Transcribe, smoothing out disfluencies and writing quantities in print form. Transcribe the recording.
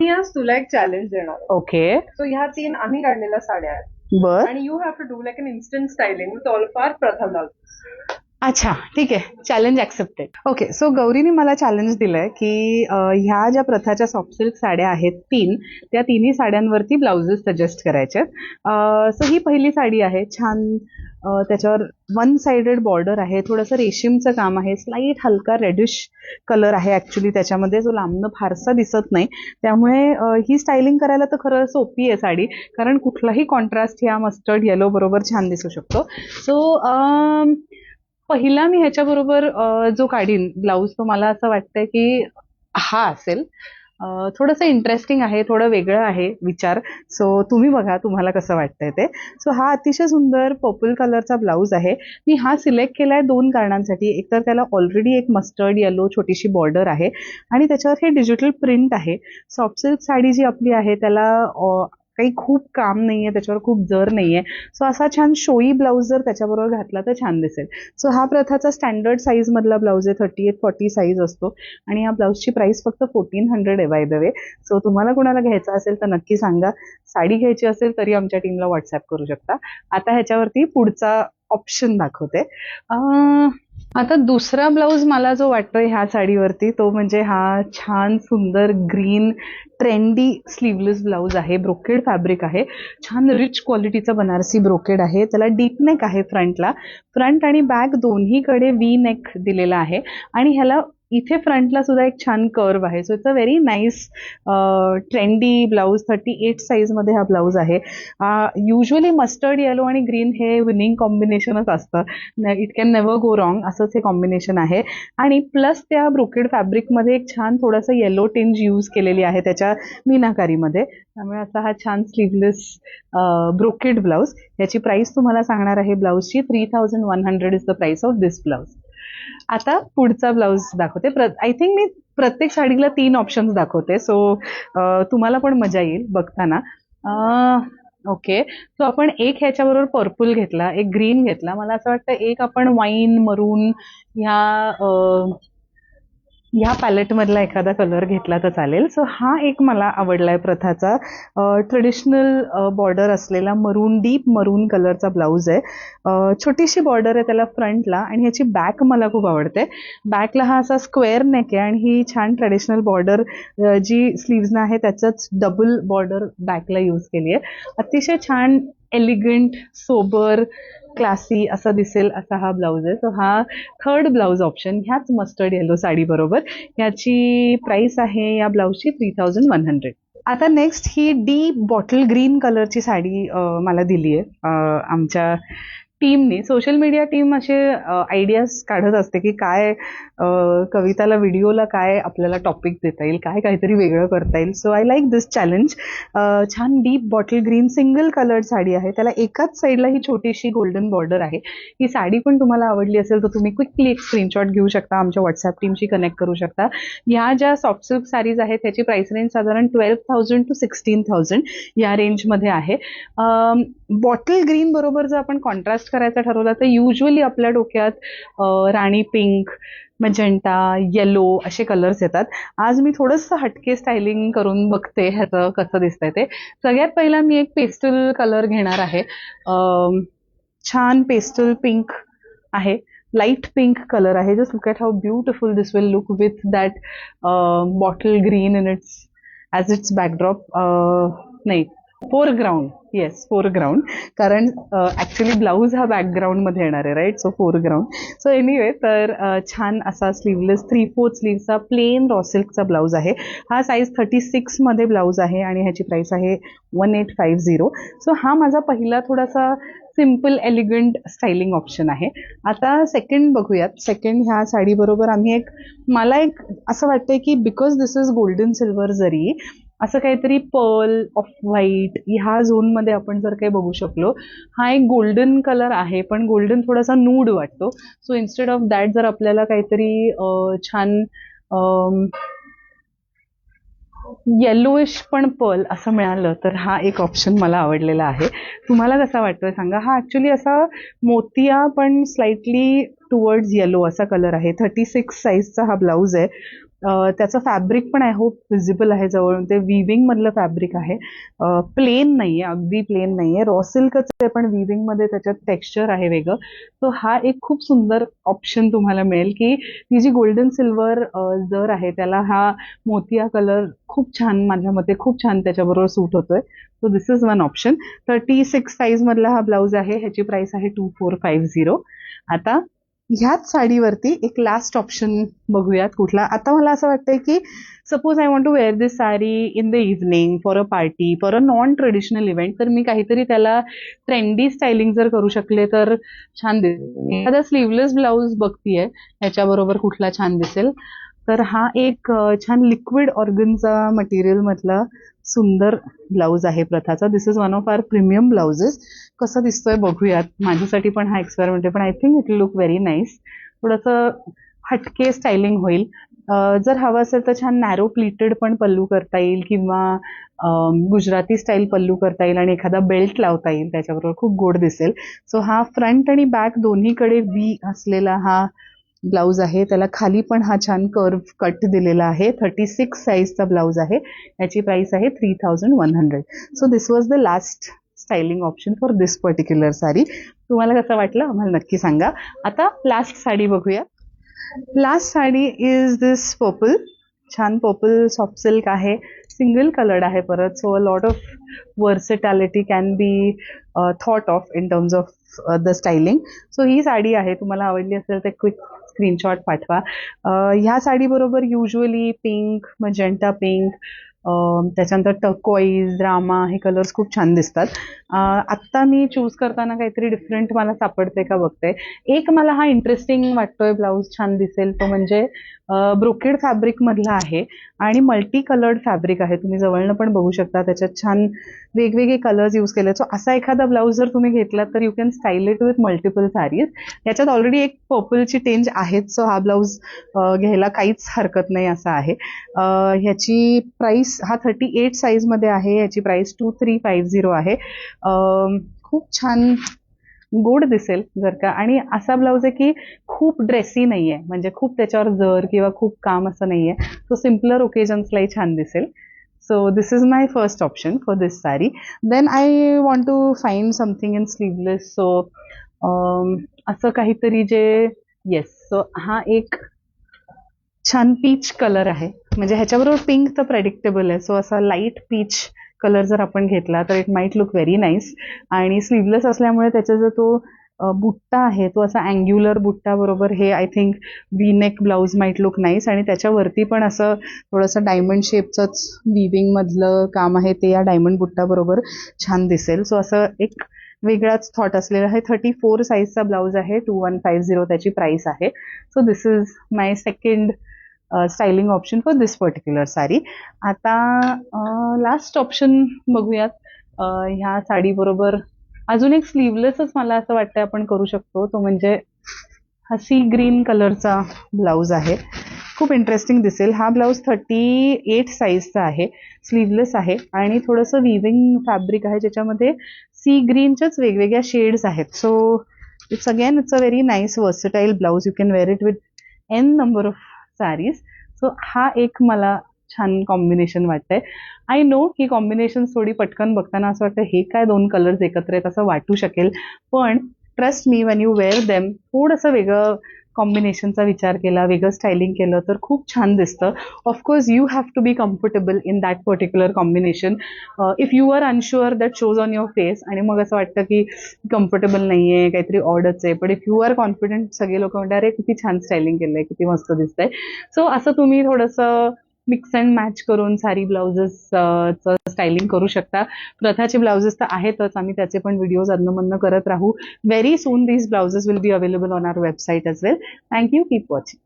मी आज तुला एक चॅलेंज देणार आहे. ओके. सो ह्या 3 आम्ही काढलेल्या साड्या आहेत बर. आणि you have to do like an instant styling with all of our Pratha blouse. अच्छा, ठीक आहे. Challenge accepted. ओके, सो गौरीने मला चॅलेंज दिलंय की ह्या ज्या प्रथाच्या सॉफ्ट सिल्क साड्या आहेत त्या तिन्ही साड्यांवरती ब्लाउजेस सजेस्ट करायचे. सो ही पहिली साडी आहे. छान त्याच्यावर वन साइडेड बॉर्डर आहे, थोडंसं रेशीमचं काम आहे, स्लाइट हलका रेडिश कलर आहे ऍक्च्युली त्याच्यामध्ये, जो लांबनं फारसा दिसत नाही. त्यामुळे ही स्टायलिंग करायला तर खरं सोपी आहे साडी, कारण कुठलाही कॉन्ट्रास्ट ह्या मस्टर्ड येलो बरोबर छान दिसू शकतो. सो पहिला मी ह्याच्याबरोबर जो काढीन ब्लाऊज, तो मला असं वाटतंय की हा असेल. थोडंसं इंटरेस्टिंग आहे, थोडं वेगळं आहे विचार. सो तुम्ही बघा तुम्हाला कसं वाटतंय ते. सो हा अतिशय सुंदर पर्पल कलरचा ब्लाऊज आहे. मी हा सिलेक्ट केलाय 2 कारणांसाठी. एक तर त्याला ऑलरेडी एक मस्टर्ड येलो छोटीशी बॉर्डर आहे आणि त्याच्यावर हे डिजिटल प्रिंट आहे. सॉफ्ट सिल्क साडी जी आपली आहे त्याला काही खूप काम नाहीये, त्याच्यावर खूप जर नाहीये. सो असा छान शोई ब्लाऊज जर त्याच्याबरोबर घातला तर छान दिसेल. सो हा प्रथाचा स्टँडर्ड साईज मधला ब्लाऊज आहे. 38-40 साईज असतो आणि या ब्लाऊजची प्राइस फक्त 1400 आहे बाय द वे. सो तुम्हाला कोणाला घ्यायचा असेल तर नक्की सांगा. साडी घ्यायची असेल तरी आमच्या टीमला व्हॉट्सअप करू शकता. आता ह्याच्यावरती पुढचा ऑप्शन दाखवते. आता दुसरा ब्लाऊज मला जो वाटतोय ह्या साडीवरती, तो म्हणजे हा छान सुंदर ग्रीन ट्रेंडी स्लीवलेस ब्लाऊज आहे. ब्रोकेड फॅब्रिक आहे, छान रिच क्वालिटीचा बनारसी ब्रोकेड आहे. त्याला डीप नेक आहे फ्रंटला. फ्रंट आणि बॅक दोन्हीकडे वी नेक दिलेला आहे आणि ह्याला इथे फ्रंटला सुद्धा एक छान कर्व आहे. So it's a very nice trendy blouse. 38 size मध्ये हा ब्लाऊज आहे. युजली मस्टर्ड येलो आणि ग्रीन हे विनिंग कॉम्बिनेशनच असतं. It can never go wrong, असंच हे कॉम्बिनेशन आहे. आणि प्लस त्या ब्रोकेड फॅब्रिकमध्ये एक छान थोडंसं येलो टिंज यूज केलेली आहे त्याच्या मीनाकारीमध्ये. त्यामुळे असा हा छान स्लीवलेस ब्रोकेड ब्लाऊज. याची प्राइस तुम्हाला सांगणार आहे ब्लाऊजची. 3100 is the price of this blouse. आता पुढचा ब्लाऊज दाखवते. आय थिंक मी प्रत्येक साडीला 3 ऑप्शन्स दाखवते, सो तुम्हाला पण मजा येईल बघताना. ओके, सो आपण एक ह्याच्याबरोबर पर्पल घेतला, एक ग्रीन घेतला. मला असं वाटतं एक आपण वाईन मरून ह्या पॅलेट मधला एखादा कलर घेतला तर चालेल. सो हा एक मला आवडलाय प्रथाचा ट्रेडिशनल बॉर्डर असलेला मरून, डीप मरून कलरचा ब्लाऊज आहे. छोटीशी बॉर्डर आहे त्याला फ्रंटला आणि ह्याची बॅक मला खूप आवडते. बॅकला हा असा स्क्वेअर नेक आहे आणि ही छान ट्रेडिशनल बॉर्डर जी स्लीव्हजना आहे त्याच्याच डबल बॉर्डर बॅकला यूज केली आहे. अतिशय छान एलिगंट, सोबर, क्लासी असा दिसेल असा हा ब्लाऊज आहे. सो हा थर्ड ब्लाऊज ऑप्शन ह्याच मस्टर्ड येलो साडी बरोबर. याची प्राइस आहे या ब्लाऊजची 3100. आता नेक्स्ट ही डीप बॉटल ग्रीन कलरची साडी मला दिली आहे आमच्या टीमनी. सोशल मीडिया टीम असे आयडियाज काढत असते की काय कविताला व्हिडिओला काय आपल्याला टॉपिक देता येईल, काय काहीतरी वेगळं करता येईल. So I like this challenge. छान deep bottle green single coloured sari आहे. त्याला एकाच साईडला ही छोटीशी गोल्डन बॉर्डर आहे. ही साडी पण तुम्हाला आवडली असेल तर तुम्ही क्विकली एक स्क्रीनशॉट घेऊ शकता, आमच्या व्हॉट्सअप टीमशी कनेक्ट करू शकता. ह्या ज्या सॉफ्ट सिल्क साडीज आहेत त्याची प्राइस रेंज साधारण 12,000 to 16,000 या रेंजमध्ये आहे. बॉटल ग्रीन बरोबर जर आपण कॉन्ट्रास्ट करायचा ठरवला तर युजली आपल्या डोक्यात राणी पिंक, मजेंटा, येलो असे कलर्स येतात. आज मी थोडंसं हटके स्टायलिंग करून बघते ह्याचं कसं दिसतंय ते. सगळ्यात पहिला मी एक पेस्टल कलर घेणार आहे. छान पेस्टल पिंक आहे, लाईट पिंक कलर आहे. Just look at how beautiful this will look with that bottle green in its backdrop. नाही, फोरग्राऊंड. येस, फोरग्राऊंड, कारण ऍक्च्युली ब्लाऊज हा बॅकग्राऊंड मध्ये येणार आहे, right. So foreground. So anyway, तर छान असा स्लीवलेस 3/4 स्लीवचा प्लेन रॉ सिल्कचा ब्लाऊज आहे. हा साईज 36 मध्ये ब्लाऊज आहे आणि ह्याची प्राइस आहे 1850. सो हा माझा पहिला थोडासा सिम्पल एलिगंट स्टायलिंग ऑप्शन आहे. आता सेकंड बघूयात. सेकंड ह्या साडी बरोबर आम्ही मला एक असं वाटतंय की because this is golden silver जरी, असं काहीतरी पर्ल, ऑफ व्हाईट ह्या झोनमध्ये आपण जर काही बघू शकलो. हा एक गोल्डन कलर आहे पण गोल्डन थोडासा नूड वाटतो. सो इन्स्टेड ऑफ दॅट जर आपल्याला काहीतरी छान येलोइश पण पर्ल असं मिळालं तर हा एक ऑप्शन मला आवडलेला आहे. तुम्हाला कसा वाटतोय सांगा. हा ऍक्च्युली असा मोतिया पण स्लाइटली टुवर्ड्स येलो असा कलर आहे. 36 साईजचा हा ब्लाऊज आहे. त्याचं फॅब्रिक पण आय होप विजिबल आहे जवळून, ते विविंग मधलं फॅब्रिक आहे, प्लेन नाहीये, अगदी प्लेन नाहीये, रॉ सिल्कच आहे पण विविंग मध्ये त्याच्यात टेक्स्चर आहे वेगळं. सो हा एक खूप सुंदर ऑप्शन तुम्हाला मिळेल की ही जी गोल्डन सिल्वर जर आहे त्याला हा मोतिया कलर खूप छान, माझ्या मते खूप छान त्याच्याबरोबर सूट होतोय. So this is one option. 36 size मधला हा ब्लाउज आहे, ह्याची प्राइस आहे 2450. आता ह्याच साडीवरती एक लास्ट ऑप्शन बघूयात कुठला. आता मला असं वाटतंय की suppose I want to wear this sari in the evening for a party, for a non traditional event, तर मी काहीतरी त्याला ट्रेंडी स्टायलिंग जर करू शकले तर छान दिसेल. एखादा स्लीवलेस ब्लाऊज बघतीये ह्याच्याबरोबर कुठला छान दिसेल, तर हा एक छान लिक्विड ऑर्गनचा मटेरियल मधला सुंदर ब्लाऊज आहे प्रथाचा. This is one of our premium blouses. कसं दिसतोय बघूयात. माझ्यासाठी पण हा एक्सपेरिमेंट आहे, पण I think it look very nice. थोडंसं हटके स्टायलिंग होईल. जर हवं असेल तर छान नॅरो प्लीटेड पण पल्लू करता येईल, किंवा गुजराती स्टाईल पल्लू करता येईल आणि एखादा बेल्ट लावता येईल त्याच्याबरोबर, खूप गोड दिसेल. सो हा फ्रंट आणि बॅक दोन्हीकडे वी असलेला हा ब्लाऊज आहे. त्याला खाली पण हा छान कर्व कट दिलेला आहे. 36 साईजचा ब्लाऊज आहे. याची प्राइस आहे 3100. So this was the last styling option for this particular sari. तुम्हाला कसं वाटलं आम्हाला नक्की सांगा. आता लास्ट साडी बघूया. Last sari is this purple. छान पर्पल सॉफ्ट सिल्क आहे, सिंगल कलर्ड आहे परत. So a lot of versatility can be thought of in terms of the styling. So ही साडी आहे, तुम्हाला आवडली असेल तर क्विक स्क्रीनशॉट पाठवा. ह्या साडी बरोबर युजली पिंक, मजेंटा पिंक, त्याच्यानंतर टर्कोइज, रामा हे कलर्स खूप छान दिसतात. आत्ता मी चूज करताना काहीतरी डिफरंट मला सापडते का बघते. एक मला हा इंटरेस्टिंग वाटतोय ब्लाऊज, छान दिसेल तो म्हणजे ब्रोकेड फॅब्रिक मधला आहे आणि मल्टी कलर्ड फॅब्रिक आहे. तुम्ही जवळनं पण बघू शकता, त्याच्यात छान वेगवेगळे कलर्स यूज केले. सो असा एखादा ब्लाऊज जर तुम्ही घेतलात तर you can style it with multiple sarees. याच्यात ऑलरेडी एक पर्पलची टेंज आहेच, सो हा ब्लाऊज घ्यायला काहीच हरकत नाही असा आहे. ह्याची प्राइस, हा 38 साईज मध्ये आहे, याची प्राइस 2350 आहे. खूप छान गोड दिसेल जर का, आणि असा ब्लाऊज आहे की खूप ड्रेसी नाहीये, म्हणजे खूप त्याच्यावर जर किंवा खूप काम असं नाहीये. तो सिम्पलर ओकेजन्सलाही छान दिसेल. So this is my first option for this sari. Then I want to find something in sleeveless. So असं काहीतरी जे, येस, सो हा एक छान पीच कलर आहे, म्हणजे ह्याच्याबरोबर पिंक तर प्रेडिक्टेबल आहे. सो असा लाईट पीच कलर जर आपण घेतला तर it might look very nice. आणि स्लीवलेस असल्यामुळे त्याचा जो तो बुट्टा आहे तो असा अँग्युलर बुट्टा बरोबर हे I think V neck blouse might look nice. आणि त्याच्यावरती पण असं थोडंसं डायमंड शेपचंच विविंग मधलं काम आहे, ते या डायमंड बुट्टा बरोबर छान दिसेल. सो असं एक वेगळाच थॉट असलेला आहे. 34 साईजचा ब्लाऊज आहे, 2150 त्याची प्राइस आहे. So this is my second styling option for this particular sari. आता लास्ट ऑप्शन बघूयात. ह्या साडी बरोबर अजून एक स्लीवलेसच मला असं वाटतं आपण करू शकतो, तो म्हणजे हा सी ग्रीन कलरचा ब्लाऊज आहे. खूप इंटरेस्टिंग दिसेल. हा ब्लाऊज 38 साईजचा आहे, स्लीवलेस आहे आणि थोडंसं विविंग फॅब्रिक आहे ज्याच्यामध्ये सी ग्रीनच्याच वेगवेगळ्या शेड्स आहेत. So it's again it's a very nice versatile blouse. You can wear it with an number of saris. So हा एक मला छान कॉम्बिनेशन वाटतंय. आय नो की कॉम्बिनेशन थोडी पटकन बघताना असं वाटतं हे काय दोन कलर्स एकत्र आहेत असं वाटू शकेल, पण trust me, when you wear them थोडंसं वेगळं कॉम्बिनेशनचा विचार केला, वेगळं स्टायलिंग केलं तर खूप छान दिसतं. Of course you have to be comfortable in that particular combination. If you are unsure that shows on your face आणि मग असं वाटतं की कम्फर्टेबल नाहीये, काहीतरी ऑडच आहे, पण इफ यू आर कॉन्फिडंट, सगळे लोक म्हणतात अरे किती छान स्टायलिंग केलंय, किती मस्त दिसतंय. सो असं तुम्ही थोडंसं मिक्स अँड मॅच करून साडी ब्लाउजेस स्टायलिंग करू शकता. प्रथाचे ब्लाउजेस तर आहेतच, आम्ही त्याचे पण व्हिडिओज अधनमधनं करत राहू. Very soon these blouses will be available on our website as well. Thank you. Keep watching.